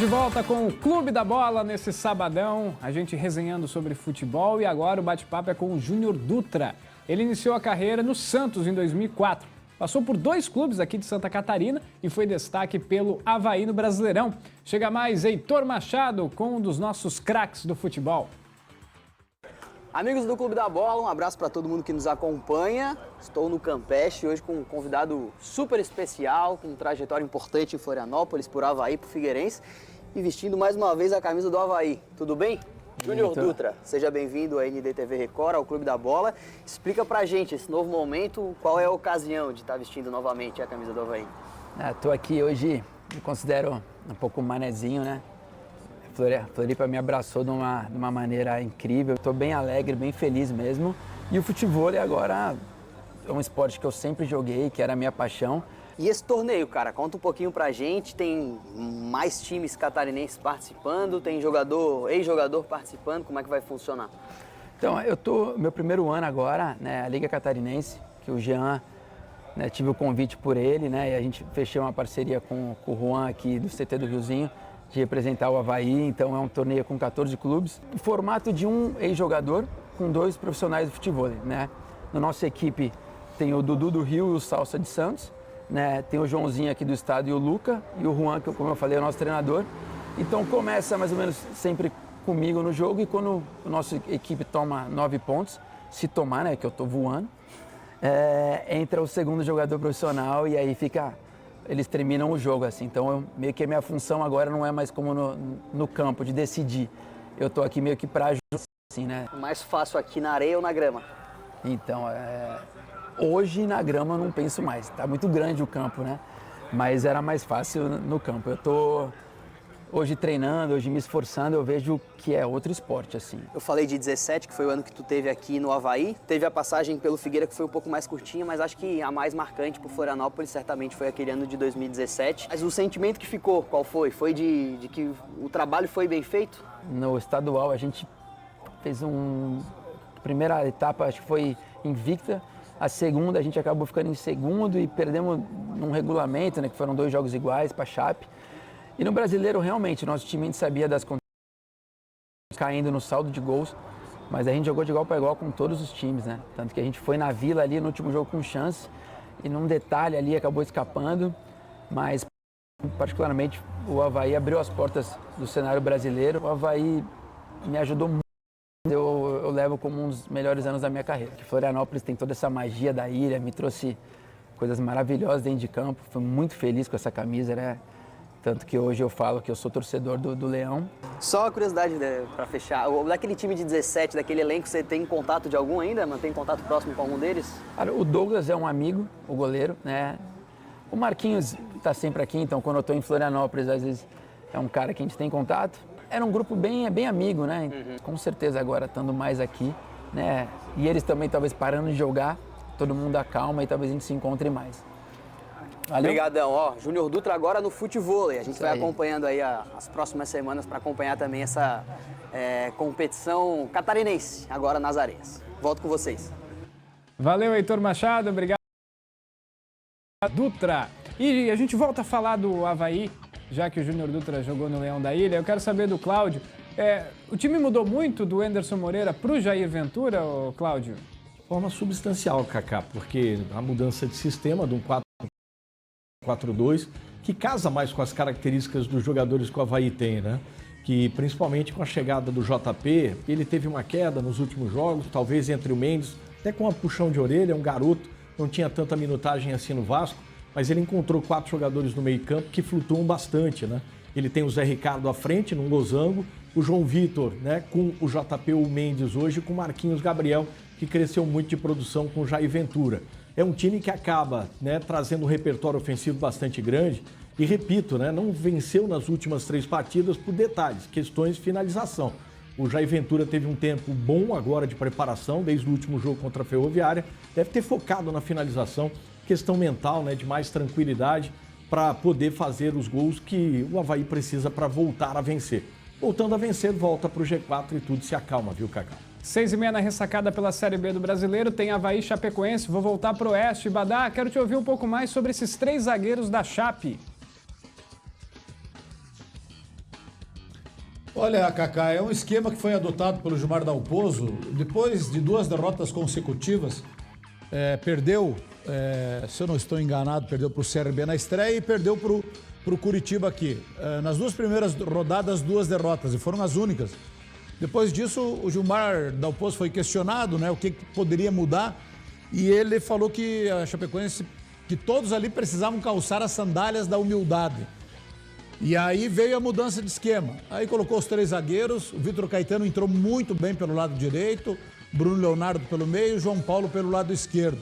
de volta com o Clube da Bola nesse sabadão, a gente resenhando sobre futebol e agora o bate-papo é com o Júnior Dutra. Ele iniciou a carreira no Santos em 2004, passou por 2 clubes aqui de Santa Catarina e foi destaque pelo Avaí no Brasileirão. Chega mais Heitor Machado com um dos nossos craques do futebol. Amigos do Clube da Bola, um abraço para todo mundo que nos acompanha. Estou no Campeche hoje com um convidado super especial, com trajetória importante em Florianópolis, por Avaí, por Figueirense e vestindo mais uma vez a camisa do Avaí. Tudo bem? Júnior Dutra, seja bem-vindo à NDTV Record, ao Clube da Bola. Explica pra gente esse novo momento, qual é a ocasião de estar vestindo novamente a camisa do Avaí? Estou aqui hoje, me considero um pouco manezinho, né? Floripa me abraçou de uma maneira incrível. Estou bem alegre, bem feliz mesmo. E o futebol agora é um esporte que eu sempre joguei, que era a minha paixão. E esse torneio, cara, conta um pouquinho pra gente. Tem mais times catarinenses participando, tem ex-jogador participando. Como é que vai funcionar? Então, eu tô meu primeiro ano agora, né, a Liga Catarinense, que o Jean, né, tive o convite por ele, né, e a gente fechou uma parceria com o Juan aqui do CT do Riozinho, de representar o Avaí. Então é um torneio com 14 clubes, o formato de um ex-jogador com 2 profissionais de futebol, né? Na nossa equipe tem o Dudu do Rio e o Salsa de Santos, né? Tem o Joãozinho aqui do estado e o Luca, e o Juan, que como eu falei é o nosso treinador. Então começa mais ou menos sempre comigo no jogo e quando a nossa equipe toma 9 pontos, se tomar, né, que eu tô voando, entra o segundo jogador profissional e aí eles terminam o jogo, assim. Então, meio que a minha função agora não é mais como no campo, de decidir. Eu tô aqui meio que pra ajudar, assim, né? Mais fácil aqui na areia ou na grama? Então, hoje na grama eu não penso mais. Tá muito grande o campo, né? Mas era mais fácil no campo. Eu tô hoje treinando, hoje me esforçando, eu vejo que é outro esporte, assim. Eu falei de 17, que foi o ano que tu teve aqui no Avaí. Teve a passagem pelo Figueira, que foi um pouco mais curtinha, mas acho que a mais marcante por Florianópolis certamente foi aquele ano de 2017. Mas o sentimento que ficou, qual foi? Foi de que o trabalho foi bem feito? No estadual a gente fez primeira etapa, acho que foi invicta. A segunda a gente acabou ficando em segundo e perdemos num regulamento, né, que foram 2 jogos iguais para a Chape. E no Brasileiro, realmente, nosso time a gente sabia das condições, caindo no saldo de gols, mas a gente jogou de igual para igual com todos os times, né? Tanto que a gente foi na Vila ali no último jogo com chance e num detalhe ali acabou escapando, mas particularmente o Avaí abriu as portas do cenário brasileiro. O Avaí me ajudou muito, eu levo como um dos melhores anos da minha carreira. Florianópolis tem toda essa magia da ilha, me trouxe coisas maravilhosas dentro de campo, fui muito feliz com essa camisa, né? Tanto que hoje eu falo que eu sou torcedor do Leão. Só uma curiosidade, né, para fechar, daquele time de 17, daquele elenco, você tem contato de algum ainda? Mantém contato próximo com algum deles? Cara, o Douglas é um amigo, o goleiro, né? O Marquinhos tá sempre aqui, então quando eu tô em Florianópolis, às vezes é um cara que a gente tem contato. Era um grupo bem amigo, né? Com certeza agora estando mais aqui, né? E eles também talvez parando de jogar, todo mundo acalma e talvez a gente se encontre mais. Valeu. Obrigadão. Ó, Júnior Dutra agora no futevôlei. A gente vai acompanhando aí as próximas semanas para acompanhar também essa competição catarinense, agora nas areias. Volto com vocês. Valeu, Heitor Machado. Obrigado, Dutra. E a gente volta a falar do Avaí, já que o Júnior Dutra jogou no Leão da Ilha. Eu quero saber do Cláudio. O time mudou muito do Anderson Moreira para o Jair Ventura, Cláudio? De forma substancial, Kaká, porque a mudança de sistema de um 4-4-2, que casa mais com as características dos jogadores que o Avaí tem, né? Que principalmente com a chegada do JP, ele teve uma queda nos últimos jogos, talvez entre o Mendes, até com uma puxão de orelha, um garoto, não tinha tanta minutagem assim no Vasco, mas ele encontrou 4 jogadores no meio-campo que flutuam bastante, né? Ele tem o Zé Ricardo à frente, num losango, o João Vitor, né, com o JP ou o Mendes hoje, com o Marquinhos Gabriel, que cresceu muito de produção com o Jair Ventura. É um time que acaba, né, trazendo um repertório ofensivo bastante grande e, repito, né, não venceu nas últimas 3 partidas por detalhes, questões de finalização. O Jair Ventura teve um tempo bom agora de preparação, desde o último jogo contra a Ferroviária, deve ter focado na finalização, questão mental, né, de mais tranquilidade para poder fazer os gols que o Avaí precisa para voltar a vencer. Voltando a vencer, volta para o G4 e tudo se acalma, viu, Cacá? 6h30 na ressacada pela Série B do Brasileiro, tem Avaí e Chapecoense. Vou voltar para o Oeste. Badá, quero te ouvir um pouco mais sobre esses 3 zagueiros da Chape. Olha, Kaká, é um esquema que foi adotado pelo Gilmar Dalpozo depois de 2 derrotas consecutivas. Perdeu, se eu não estou enganado, perdeu para o CRB na estreia e perdeu para o Curitiba aqui. Nas 2 primeiras rodadas, 2 derrotas, e foram as únicas. Depois disso, o Gilmar Dalpozo foi questionado, né, o que poderia mudar, e ele falou que a Chapecoense, que todos ali precisavam calçar as sandálias da humildade. E aí veio a mudança de esquema. Aí colocou os 3 zagueiros, o Vitor Caetano entrou muito bem pelo lado direito, Bruno Leonardo pelo meio, João Paulo pelo lado esquerdo.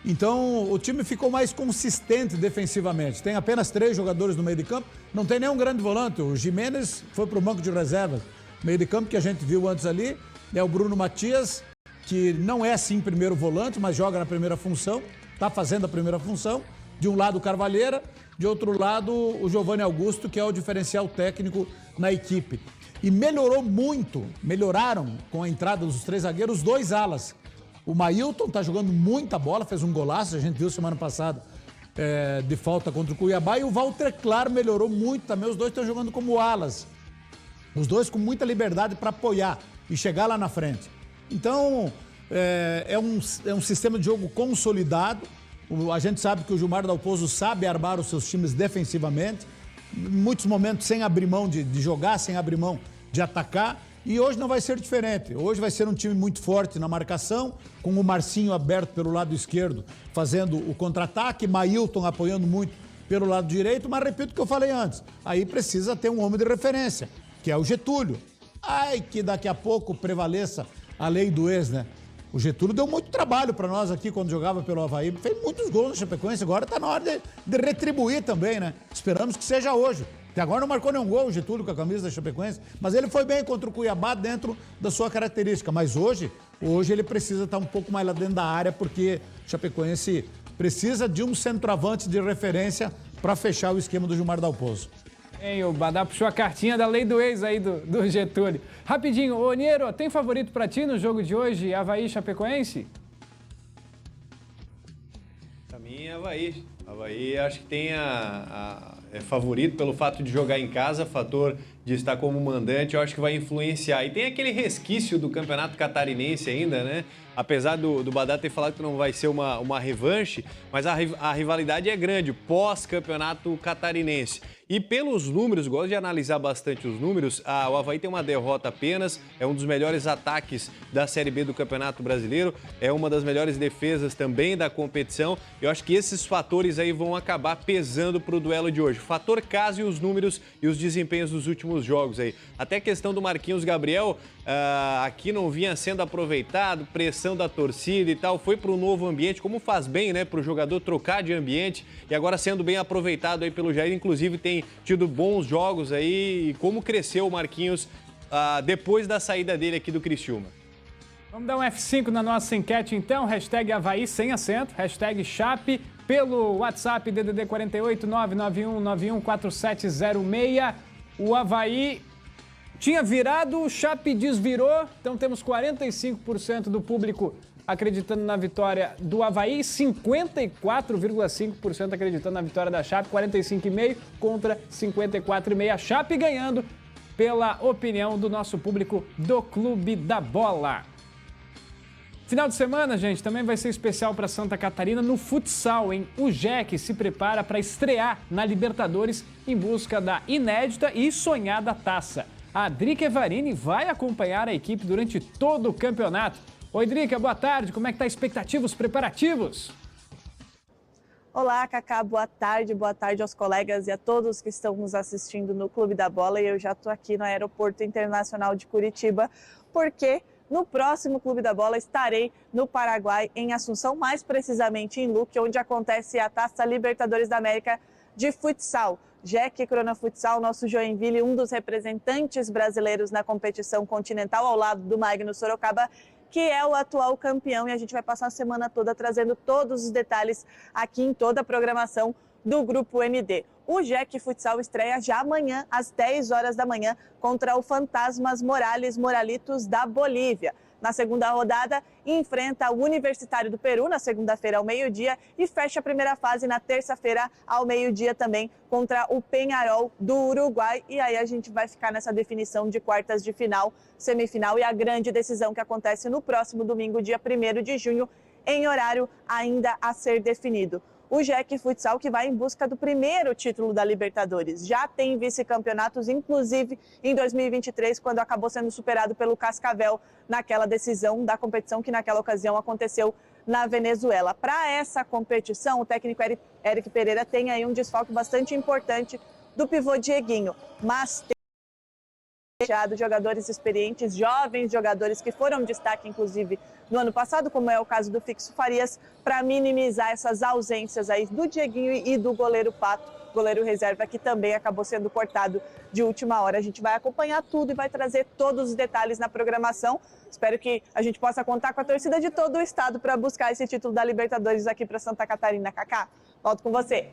Então o time ficou mais consistente defensivamente. Tem apenas 3 jogadores no meio de campo, não tem nenhum grande volante. O Giménez foi para o banco de reservas. Meio de campo que a gente viu antes ali é o Bruno Matias, que não é assim primeiro volante, mas joga na primeira função, está fazendo a primeira função. De um lado o Carvalheira, de outro lado o Giovanni Augusto, que é o diferencial técnico na equipe. E melhoraram com a entrada dos 3 zagueiros, 2 alas. O Mailton está jogando muita bola, fez um golaço, a gente viu semana passada de falta contra o Cuiabá. E o Walter Claro melhorou muito também, os 2 estão jogando como alas. Os 2 com muita liberdade para apoiar e chegar lá na frente. Então, é um sistema de jogo consolidado. A gente sabe que o Gilmar Dalpozo sabe armar os seus times defensivamente, em muitos momentos sem abrir mão de jogar, sem abrir mão de atacar, e hoje não vai ser diferente. Hoje vai ser um time muito forte na marcação, com o Marcinho aberto pelo lado esquerdo, fazendo o contra-ataque, Mailton apoiando muito pelo lado direito, mas repito o que eu falei antes, aí precisa ter um homem de referência, que é o Getúlio. Ai, que daqui a pouco prevaleça a lei do ex, né? O Getúlio deu muito trabalho para nós aqui quando jogava pelo Avaí. Fez muitos gols no Chapecoense. Agora está na hora de retribuir também, né? Esperamos que seja hoje. Até agora não marcou nenhum gol o Getúlio com a camisa da Chapecoense. Mas ele foi bem contra o Cuiabá dentro da sua característica. Mas hoje ele precisa estar um pouco mais lá dentro da área, porque o Chapecoense precisa de um centroavante de referência para fechar o esquema do Gilmar Dalpozo. O Badá puxou a cartinha da lei do ex aí do Getúlio. Rapidinho, ô Niero, tem favorito pra ti no jogo de hoje, Avaí e Chapecoense? Pra mim é Avaí. Avaí acho que tem é favorito pelo fato de jogar em casa, fator de estar como mandante, eu acho que vai influenciar. E tem aquele resquício do campeonato catarinense ainda, né? Apesar do Badá ter falado que não vai ser uma revanche, mas a rivalidade é grande, pós-campeonato catarinense. E pelos números, gosto de analisar bastante os números, o Avaí tem uma derrota apenas, é um dos melhores ataques da Série B do Campeonato Brasileiro, é uma das melhores defesas também da competição. Eu acho que esses fatores aí vão acabar pesando para o duelo de hoje. O fator casa e os números e os desempenhos dos últimos jogos aí. Até a questão do Marquinhos Gabriel, aqui não vinha sendo aproveitado, pressão da torcida e tal, foi para um novo ambiente, como faz bem, né, para o jogador trocar de ambiente e agora sendo bem aproveitado aí pelo Jair, inclusive tem tido bons jogos aí e como cresceu o Marquinhos depois da saída dele aqui do Criciúma. Vamos dar um F5 na nossa enquete então, hashtag Avaí sem acento, hashtag Chape, pelo WhatsApp DDD 48 991 91 4706. O Avaí tinha virado, o Chape desvirou, então temos 45% do público acreditando na vitória do Avaí, 54,5% acreditando na vitória da Chape, 45,5% contra 54,5%. A Chape ganhando pela opinião do nosso público do Clube da Bola. Final de semana, gente, também vai ser especial para Santa Catarina no futsal, hein? O Jack se prepara para estrear na Libertadores em busca da inédita e sonhada taça. A Drica Evarini vai acompanhar a equipe durante todo o campeonato. Oi, Drica, boa tarde. Como é que tá a expectativa, os preparativos? Olá, Kaká, boa tarde aos colegas e a todos que estão nos assistindo no Clube da Bola. E eu já estou aqui no Aeroporto Internacional de Curitiba, porque no próximo Clube da Bola estarei no Paraguai, em Assunção, mais precisamente em Luque, onde acontece a Taça Libertadores da América de futsal. Jack Crona Futsal, nosso Joinville, um dos representantes brasileiros na competição continental, ao lado do Magno Sorocaba, que é o atual campeão, e a gente vai passar a semana toda trazendo todos os detalhes aqui em toda a programação do Grupo MD. O Jack Futsal estreia já amanhã, às 10 horas da manhã, contra o Fantasmas Moralitos da Bolívia. na segunda rodada, enfrenta o Universitário do Peru na segunda-feira ao meio-dia e fecha a primeira fase na terça-feira ao meio-dia também contra o Peñarol do Uruguai. E aí a gente vai ficar nessa definição de quartas de final, semifinal e a grande decisão que acontece no próximo domingo, dia 1º de junho, em horário ainda a ser definido. O Jack Futsal, que vai em busca do primeiro título da Libertadores. Já tem vice-campeonatos, inclusive em 2023, quando acabou sendo superado pelo Cascavel naquela decisão da competição que naquela ocasião aconteceu na Venezuela. Para essa competição, o técnico Eric Pereira tem aí um desfalque bastante importante do pivô Dieguinho, mas tem jogadores experientes, jovens jogadores que foram destaque, inclusive, no ano passado, como é o caso do Fixo Farias, para minimizar essas ausências aí do Dieguinho e do goleiro Pato, goleiro reserva, que também acabou sendo cortado de última hora. A gente vai acompanhar tudo e vai trazer todos os detalhes na programação. Espero que a gente possa contar com a torcida de todo o estado para buscar esse título da Libertadores aqui para Santa Catarina. Kaká, volto com você.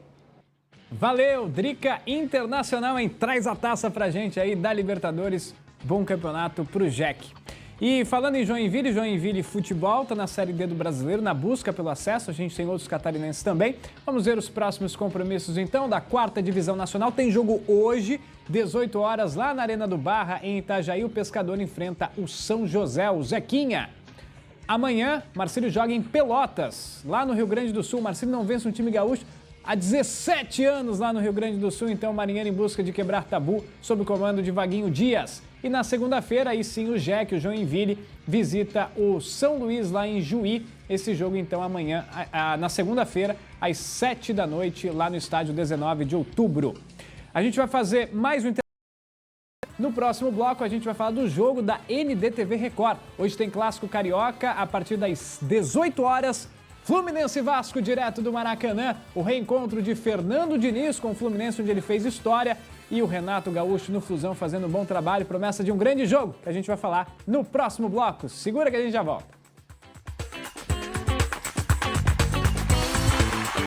Valeu, Drica Internacional, hein? Traz a taça pra gente aí da Libertadores. Bom campeonato pro Jack. E falando em Joinville Futebol, tá na Série D do Brasileiro, na busca pelo acesso. A gente tem outros catarinenses também. Vamos ver os próximos compromissos, então, da 4ª Divisão Nacional. Tem jogo hoje, 18 horas, lá na Arena do Barra, em Itajaí. O Pescador enfrenta o São José, o Zequinha. Amanhã, Marcílio joga em Pelotas, lá no Rio Grande do Sul. Marcílio não vence um time gaúcho há 17 anos lá no Rio Grande do Sul, então Marinheiro em busca de quebrar tabu sob o comando de Vaguinho Dias. E na segunda-feira, aí sim, o Jack, o Joinville, visita o São Luís lá em Juí. Esse jogo, então, amanhã, na segunda-feira, às 7 da noite, lá no estádio 19 de outubro. A gente vai fazer mais um No próximo bloco, a gente vai falar do jogo da NDTV Record. Hoje tem Clássico Carioca, a partir das 18 horas, Fluminense e Vasco, direto do Maracanã. O reencontro de Fernando Diniz com o Fluminense, onde ele fez história. E o Renato Gaúcho no Flusão fazendo um bom trabalho. Promessa de um grande jogo, que a gente vai falar no próximo bloco. Segura que a gente já volta.